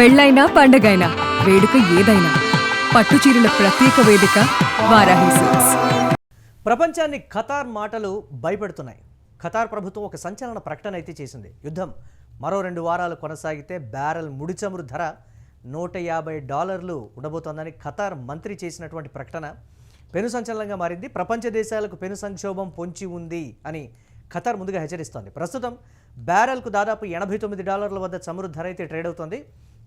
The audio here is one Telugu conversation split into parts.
పెళ్ళైనా పండగైనా వేడుక ఏదైనా పట్టుచీరల ప్రత్యేక వేదిక వారాహి సిల్క్స్. ప్రపంచాన్ని ఖతార్ మాటలు భయపెడుతున్నాయి. ఖతార్ ప్రభుత్వం ఒక సంచలన ప్రకటన అయితే చేసింది. యుద్ధం మరో 2 వారాలు కొనసాగితే బ్యారెల్ ముడి చమురు ధర $150 ఉండబోతోందని ఖతార్ మంత్రి చేసినటువంటి ప్రకటన పెను సంచలనంగా మారింది. ప్రపంచ దేశాలకు పెను సంక్షోభం పొంచి ఉంది అని ఖతార్ ముందుగా హెచ్చరిస్తోంది. ప్రస్తుతం బ్యారెల్కు దాదాపు $89 వద్ద చమురు ధర అయితే ట్రేడ్ అవుతోంది.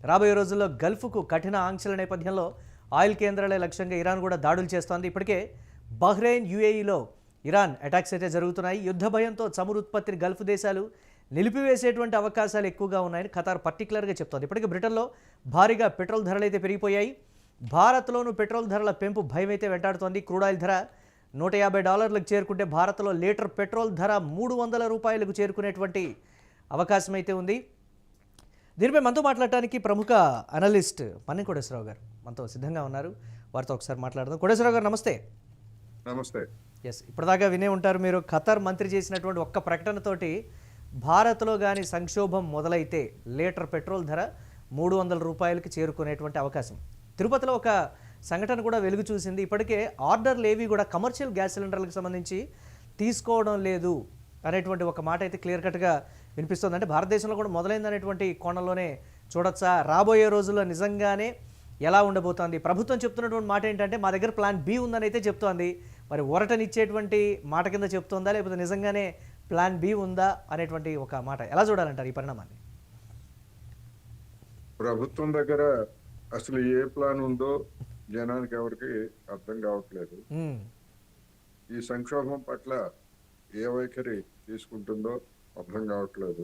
రాబోయే రోజుల్లో గల్ఫ్కు కఠిన ఆంక్షల నేపథ్యంలో ఆయిల్ కేంద్రాలే లక్ష్యంగా ఇరాన్ కూడా దాడులు చేస్తోంది. ఇప్పటికే బహ్రెయిన్, యుఏఈలో ఇరాన్ అటాక్స్ అయితే జరుగుతున్నాయి. యుద్ధ భయంతో చమురు ఉత్పత్తిని గల్ఫ్ దేశాలు నిలిపివేసేటువంటి అవకాశాలు ఎక్కువగా ఉన్నాయని ఖతార్ పర్టికులర్గా చెప్తోంది. ఇప్పటికే బ్రిటన్లో భారీగా పెట్రోల్ ధరలు అయితే పెరిగిపోయాయి. భారత్లోనూ పెట్రోల్ ధరల పెంపు భయం అయితే వెంటాడుతోంది. క్రూడ్ ఆయిల్ ధర $150 చేరుకుంటే భారత్లో లీటర్ పెట్రోల్ ధర $300 చేరుకునేటువంటి అవకాశం అయితే ఉంది. దీనిపై మనతో మాట్లాడటానికి ప్రముఖ అనలిస్ట్ పన్నెం కోటేశ్వరరావు గారు మనతో సిద్ధంగా ఉన్నారు. వారితో ఒకసారి మాట్లాడదాం. కోటేశ్వరరావు గారు నమస్తే. నమస్తే. ఎస్, ఇప్పటిదాకా వినే ఉంటారు మీరు. ఖతార్ మంత్రి చేసినటువంటి ఒక్క ప్రకటనతోటి భారత్లో కానీ సంక్షోభం మొదలైతే లీటర్ పెట్రోల్ ధర $300 చేరుకునేటువంటి అవకాశం. తిరుపతిలో ఒక సంఘటన కూడా వెలుగు చూసింది. ఇప్పటికే ఆర్డర్లు ఏవి కూడా కమర్షియల్ గ్యాస్ సిలిండర్లకు సంబంధించి తీసుకోవడం లేదు అనేటువంటి ఒక మాట అయితే క్లియర్ కట్గా వినిపిస్తుంది. అంటే భారతదేశంలో కూడా మొదలైందనేటువంటి కోణంలోనే చూడొచ్చా? రాబోయే రోజుల్లో నిజంగానే ఎలా ఉండబోతోంది? ప్రభుత్వం చెప్తున్నటువంటి మాట ఏంటంటే మా దగ్గర ప్లాన్ బి ఉందని అయితే చెప్తోంది. మరి ఊరటనిచ్చేటువంటి మాట కింద చెప్తోందా, లేకపోతే నిజంగానే ప్లాన్ బి ఉందా అనేటువంటి ఒక మాట ఎలా చూడాలంటారు ఈ పరిణామాన్ని? ప్రభుత్వం దగ్గర అసలు ఏ ప్లాన్ ఉందో జనానికి ఎవరికి అర్థం కావట్లేదు. ఈ సంక్షోభం పట్ల ఏ వైఖరి తీసుకుంటుందో అర్థం కావట్లేదు.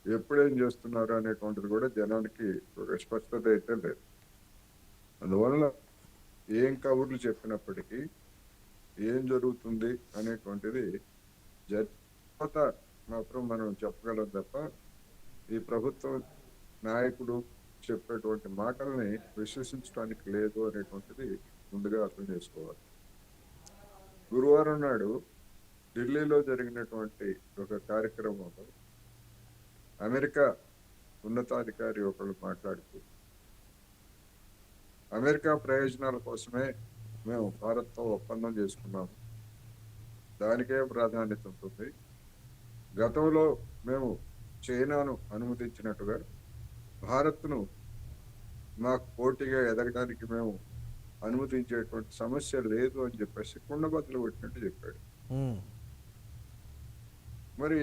ఎప్పుడేం చేస్తున్నారు అనేటువంటిది కూడా జనానికి ఒక స్పష్టత అయితే లేదు. అందువల్ల ఏం కబుర్లు చెప్పినప్పటికీ ఏం జరుగుతుంది అనేటువంటిది తర్వాత మాత్రం మనం చెప్పగలం తప్ప ఈ ప్రభుత్వం నాయకుడు చెప్పేటువంటి మాటల్ని విశ్వసించడానికి లేదు అనేటువంటిది ముందుగా అర్థం చేసుకోవాలి. గురువారం నాడు ఢిల్లీలో జరిగినటువంటి ఒక కార్యక్రమంలో అమెరికా ఉన్నతాధికారి ఒకళ్ళు మాట్లాడుతూ అమెరికా ప్రయోజనాల కోసమే మేము భారత్తో ఒప్పందం చేసుకున్నాము, దానికే ప్రాధాన్యత ఉంటుంది. గతంలో మేము చైనాను అనుమతించినట్టుగా భారత్ను మాకు పోటీగా ఎదగడానికి మేము అనుమతించేటువంటి సమస్య లేదు అని చెప్పేసి కుండబద్దలు కొట్టినట్టు చెప్పాడు. మరి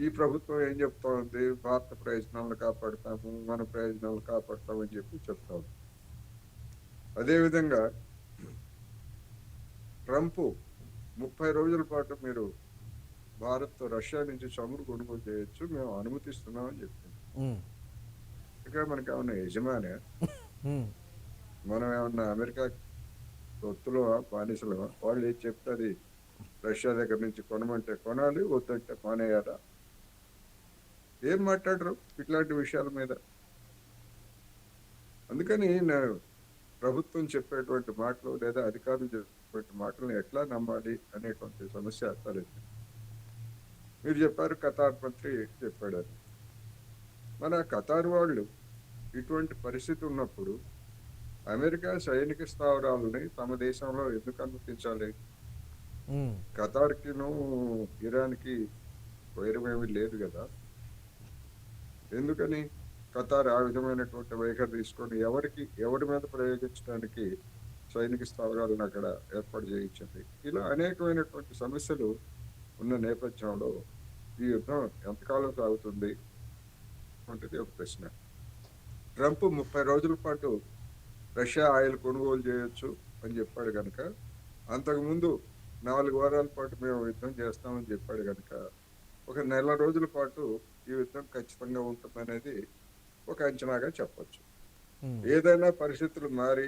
ఈ ప్రభుత్వం ఏం చెప్తా ఉంది? భారత ప్రయోజనాలను కాపాడుతాము, మన ప్రయోజనాలను కాపాడుతామని చెప్పి చెప్తా ఉంది. అదేవిధంగా ట్రంప్ 30 రోజుల పాటు మీరు భారత్ రష్యా నుంచి చమురు కొనుగోలు చేయొచ్చు, మేము అనుమతిస్తున్నామని చెప్పింది. ఇక మనకి ఏమన్నా యజమానే? మనం ఏమన్నా అమెరికా తొత్తులో బానిసలు? వాళ్ళు ఏది చెప్తే అది రష్యా దగ్గర నుంచి కొనమంటే కొనాలి, వద్దంటే మానేయాలా? ఏం మాట్లాడరు ఇట్లాంటి విషయాల మీద. అందుకని ప్రభుత్వం చెప్పేటువంటి మాటలు లేదా అధికారులు చెప్పేటువంటి మాటలను ఎట్లా నమ్మాలి అనేటువంటి సమస్య తలెత్తి. మీరు చెప్పారు ఖతార్ మంత్రి చెప్పాడని. మన ఖతార్ వాళ్ళు ఇటువంటి పరిస్థితి ఉన్నప్పుడు అమెరికా సైనిక స్థావరాలని తమ దేశంలో ఎందుకు అనుమతించాలి? ఖతార్కిను ఇరాన్కి వైరమేమీ లేదు కదా. ఎందుకని ఖతార్ ఆ విధమైనటువంటి వైఖరి తీసుకొని ఎవరి మీద ప్రయోగించడానికి సైనిక స్థావరాలను అక్కడ ఏర్పాటు చేయించింది? ఇలా అనేకమైనటువంటి సమస్యలు ఉన్న నేపథ్యంలో ఈ యుద్ధం ఎంతకాలం సాగుతుంది అనేది ఒక ప్రశ్న. ట్రంప్ 30 రోజుల పాటు రష్యా ఆయిల్ కొనుగోలు చేయొచ్చు అని చెప్పాడు కనుక, అంతకుముందు 4 వారాల పాటు మేము యుద్ధం చేస్తామని చెప్పాడు కనుక, ఒక నెల రోజుల పాటు ఈ యుద్ధం ఖచ్చితంగా ఉంటుందనేది ఒక అంచనాగా చెప్పచ్చు. ఏదైనా పరిస్థితులు మారి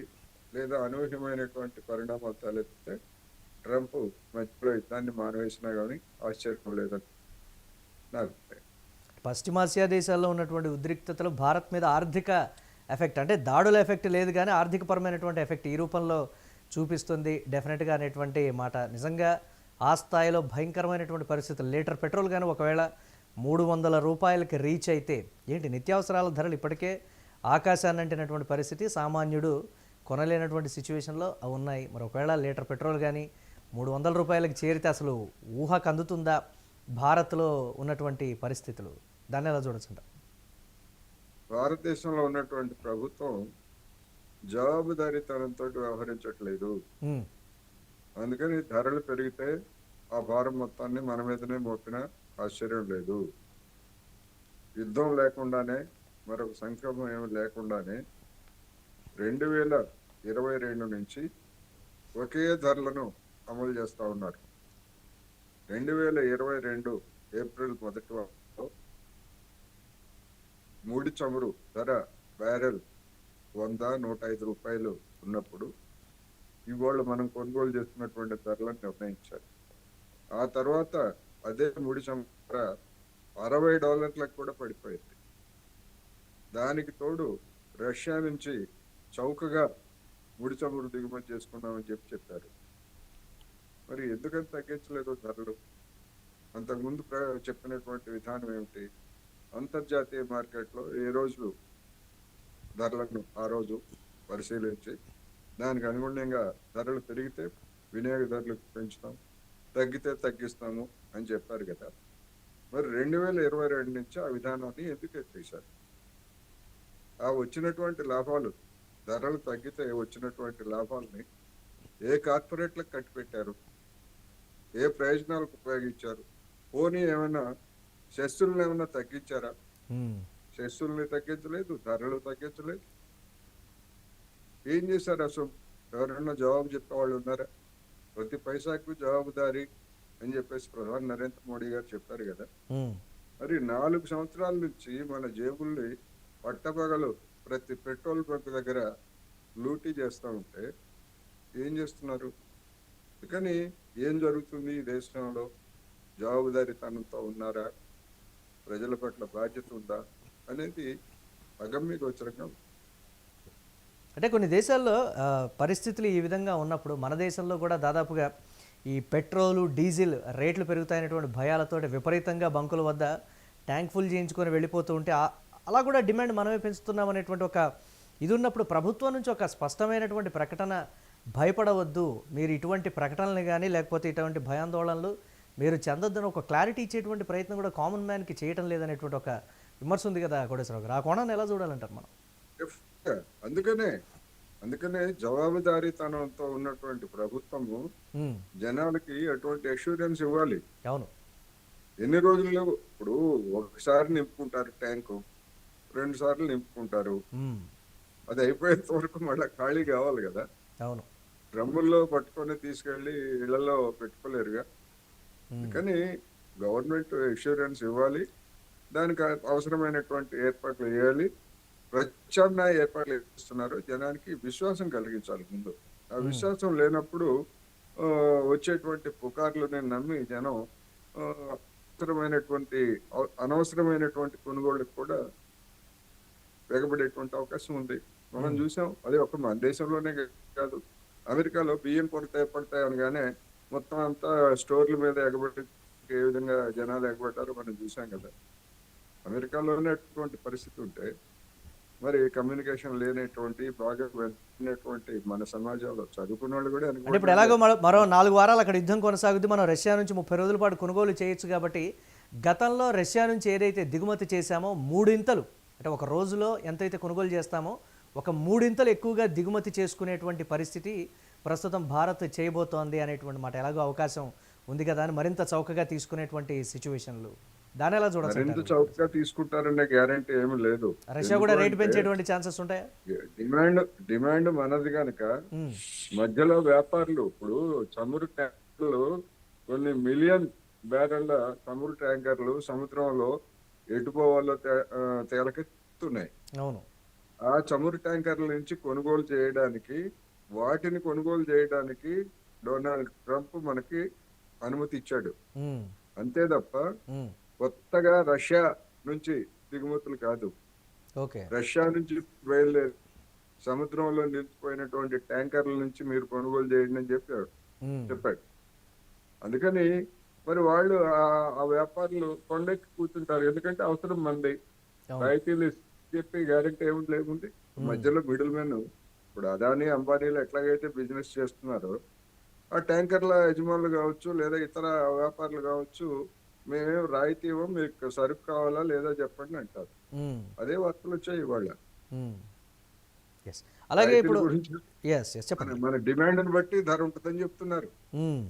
లేదా అనూహ్యమైనటువంటి పరిణామాలు తలెత్తితే ట్రంప్ మధ్యలో యుద్ధాన్ని మానవేసినా కానీ ఆశ్చర్యం లేదని నా అభిప్రాయం. పశ్చిమాసియా దేశాల్లో ఉన్నటువంటి ఉద్రిక్తతలు భారత్ మీద ఆర్థిక ఎఫెక్ట్, అంటే దాడుల ఎఫెక్ట్ లేదు కానీ ఆర్థికపరమైనటువంటి ఎఫెక్ట్ ఈ రూపంలో చూపిస్తుంది డెఫినెట్గా అనేటువంటి మాట. నిజంగా ఆ స్థాయిలో భయంకరమైనటువంటి పరిస్థితులు. లీటర్ పెట్రోల్ కానీ ఒకవేళ రూపాయలకి రీచ్ అయితే ఏంటి నిత్యావసరాల ధరలు ఇప్పటికే ఆకాశాన్ని అంటినటువంటి పరిస్థితి, సామాన్యుడు కొనలేనటువంటి సిచ్యువేషన్లో అవి ఉన్నాయి. మరి ఒకవేళ లీటర్ పెట్రోల్ కానీ రూపాయలకి చేరితే అసలు ఊహకు అందుతుందా భారత్లో ఉన్నటువంటి పరిస్థితులు? దాన్ని ఎలా చూడొచ్చు? భారతదేశంలో ఉన్నటువంటి ప్రభుత్వం జవాబుదారీతనంతో వ్యవహరించట్లేదు. అందుకని ధరలు పెరిగితే ఆ భారం మొత్తాన్ని మన మీదనే మోపిన ఆశ్చర్యం లేదు. యుద్ధం లేకుండానే, మరొక సంక్షోభం ఏమి లేకుండానే 2022 నుంచి ఒకే ధరలను అమలు చేస్తూ ఉన్నారు. 2022 ఏప్రిల్ 1 వారంలో ముడి చమురు ధర బ్యారెల్ 100-105 రూపాయలు ఉన్నప్పుడు ఇవాళ మనం కొనుగోలు చేస్తున్నటువంటి ధరలను నిర్ణయించారు. ఆ తర్వాత అదే ముడి చమురు ధర $60 కూడా పడిపోయింది. దానికి తోడు రష్యా నుంచి చౌకగా ముడి చమురు దిగుమతి చేసుకున్నామని చెప్పారు. మరి ఎందుకని తగ్గించలేదు ధరలు? అంతకుముందు చెప్పినటువంటి విధానం ఏమిటి? అంతర్జాతీయ మార్కెట్లో ఏ రోజు ధరలను ఆ రోజు పరిశీలించి దానికి అనుగుణంగా ధరలు పెరిగితే వినియోగదారులకు పెంచుతాం, తగ్గితే తగ్గిస్తాము అని చెప్పారు కదా. మరి 2022 నుంచి ఆ విధానాన్ని ఎందుకు ఎత్తేసారు? ఆ వచ్చినటువంటి లాభాలు, ధరలు తగ్గితే వచ్చినటువంటి లాభాలని ఏ కార్పొరేట్లకు కట్టిపెట్టారు? ఏ ప్రయోజనాలకు ఉపయోగించారు? పోనీ ఏమైనా సెస్సులను ఏమైనా తగ్గించారా? సెస్సుల్ని తగ్గించలేదు, ధరలు తగ్గించలేదు. ఏం చేశారు అసలు? ఎవరైనా జవాబు చెప్పేవాళ్ళు ఉన్నారా? ప్రతి పైసాకు జవాబుదారీ అని చెప్పేసి ప్రధాని నరేంద్ర మోడీ గారు చెప్పారు కదా. మరి 4 సంవత్సరాల నుంచి మన జేబుల్ని పట్టపగలు ప్రతి పెట్రోల్ బంక్ దగ్గర లూటీ చేస్తూ ఉంటే ఏం చేస్తున్నారు? కానీ ఏం జరుగుతుంది ఈ దేశంలో? జవాబుదారీతనంతో ఉన్నారా? ప్రజల పట్ల బాధ్యత ఉందా అనేది అగమ్య గోచరంగా ఉంది. అంటే కొన్ని దేశాల్లో పరిస్థితులు ఈ విధంగా ఉన్నప్పుడు మన దేశంలో కూడా దాదాపుగా ఈ పెట్రోలు, డీజిల్ రేట్లు పెరుగుతాయనేటువంటి భయాలతోటి విపరీతంగా బంకుల వద్ద ట్యాంక్ ఫుల్ చేయించుకొని వెళ్ళిపోతూ ఉంటే అలా కూడా డిమాండ్ మనమే పెంచుతున్నాం అనేటువంటి ఒక ఇది ఉన్నప్పుడు ప్రభుత్వం నుంచి ఒక స్పష్టమైనటువంటి ప్రకటన, భయపడవద్దు మీరు ఇటువంటి ప్రకటనలు కానీ లేకపోతే ఇటువంటి భయాందోళనలు మీరు చెందొద్దని ఒక క్లారిటీ ఇచ్చేటువంటి ప్రయత్నం కూడా కామన్ మ్యాన్కి చేయటం లేదనేటువంటి ఒక విమర్శ ఉంది కదా కోటేశ్వరరావు గారు. ఆ కోణాన్ని ఎలా చూడాలంటారు మనం? అందుకనే జవాబుదారీతనంతో ఉన్నటువంటి ప్రభుత్వము జనాలకి అటువంటి అష్యూరెన్స్ ఇవ్వాలి. అవును. ఎన్ని రోజుల్లో ఇప్పుడు ఒకసారి నింపుకుంటారు ట్యాంకు, 2 సార్లు నింపుకుంటారు, అది అయిపోయేంత వరకు మళ్ళీ ఖాళీ కావాలి కదా. అవును. డ్రమ్ముల్లో పట్టుకొని తీసుకెళ్లి ఇళ్లలో పెట్టుకోలేరుగా. కానీ గవర్నమెంట్ అష్యూరెన్స్ ఇవ్వాలి, దానికి అవసరమైనటువంటి ఏర్పాట్లు చేయాలి. ప్రత్యామ్నాయ ఏర్పాట్లు చేస్తున్నారు, జనానికి విశ్వాసం కలిగించాలి ముందు. ఆ విశ్వాసం లేనప్పుడు వచ్చేటువంటి పుకార్లని నమ్మి జనం అనవసరమైనటువంటి కొనుగోళ్ళకి కూడా వెగబడేటువంటి అవకాశం ఉంది. మనం చూసాం. అది ఒక మన దేశంలోనే కాదు, అమెరికాలో బియ్యం పడతాయి అనగానే మొత్తం అంతా స్టోర్ల మీద ఎగబడి ఏ విధంగా జనాలు ఎగబడ్డారో మనం చూసాం కదా. అమెరికాలోనే అటువంటి పరిస్థితి ఉంటే మరి కమ్యూనికేషన్ లేనటువంటి బాగా వెళ్ళినటువంటి మన సమాజంలో చదువుకున్న వాళ్ళు కూడా అంటే ఇప్పుడు ఎలాగో మరో 4 వారాలు అక్కడ యుద్ధం కొనసాగుద్ది. మనం రష్యా నుంచి 30 రోజుల పాటు కొనుగోలు చేయొచ్చు కాబట్టి గతంలో రష్యా నుంచి ఏదైతే దిగుమతి చేశామో 3 ఇంతలు, అంటే ఒక రోజులో ఎంతైతే కొనుగోలు చేస్తామో ఒక 3 ఇంతలు ఎక్కువగా దిగుమతి చేసుకునేటువంటి పరిస్థితి ప్రస్తుతం భారత్ చేయబోతోంది అనేటువంటి మాట. ఎలాగో అవకాశం ఉంది కదా అని మరింత చౌకగా తీసుకునేటువంటి సిచ్యువేషన్లు, దాని ఎలా చూడాలి? మరింత చౌకగా తీసుకుంటారనే గ్యారంటీ ఏమీ లేదు. రష్యా కూడా రేటు పెంచేటువంటి ఛాన్సెస్ ఉంటాయా? డిమాండ్ మనది కనుక మధ్యలో వ్యాపారులు ఇప్పుడు చమురు ట్యాంకర్లు, కొన్ని మిలియన్ బ్యారెళ్ల చమురు ట్యాంకర్లు సముద్రంలో ఎటుపోవాలో తేలకెత్తున్నాయి. అవును. ఆ చమురు ట్యాంకర్ల నుంచి వాటిని కొనుగోలు చేయడానికి డొనాల్డ్ ట్రంప్ మనకి అనుమతి ఇచ్చాడు. అంతే తప్ప కొత్తగా రష్యా నుంచి దిగుమతులు కాదు. రష్యా నుంచి బయలుదేరి సముద్రంలో నిలిచిపోయినటువంటి ట్యాంకర్ల నుంచి మీరు కొనుగోలు చేయండి అని చెప్పాడు. అందుకని మరి వాళ్ళు ఆ వ్యాపారులు కొండెక్కి కూర్చుంటారు, ఎందుకంటే అవసరం మంది. అవును. రాయితీలు చెప్పి గ్యారెంటీ ఏముంది లేకుంది. మధ్యలో మిడిల్ మెన్, ఇప్పుడు అదానీ అంబానీలు ఎట్లాగైతే బిజినెస్ చేస్తున్నారో, ఆ ట్యాంకర్ల యజమానులు కావచ్చు లేదా ఇతర వ్యాపారులు కావచ్చు, మేమేం రాయితీ ఇవ్వం, మీకు సరుకు కావాలా లేదా చెప్పండి అంటారు. మ్మ్. అదే వార్తలు వచ్చాయి ఇవాళ. మ్మ్. ఎస్ అలాగే రాయితీల ఇప్పుడు గురించి ఎస్ ఎస్ చెప్పండి. మన డిమాండ్ని బట్టి ధర ఉంటుందని చెప్తున్నారు. మ్మ్.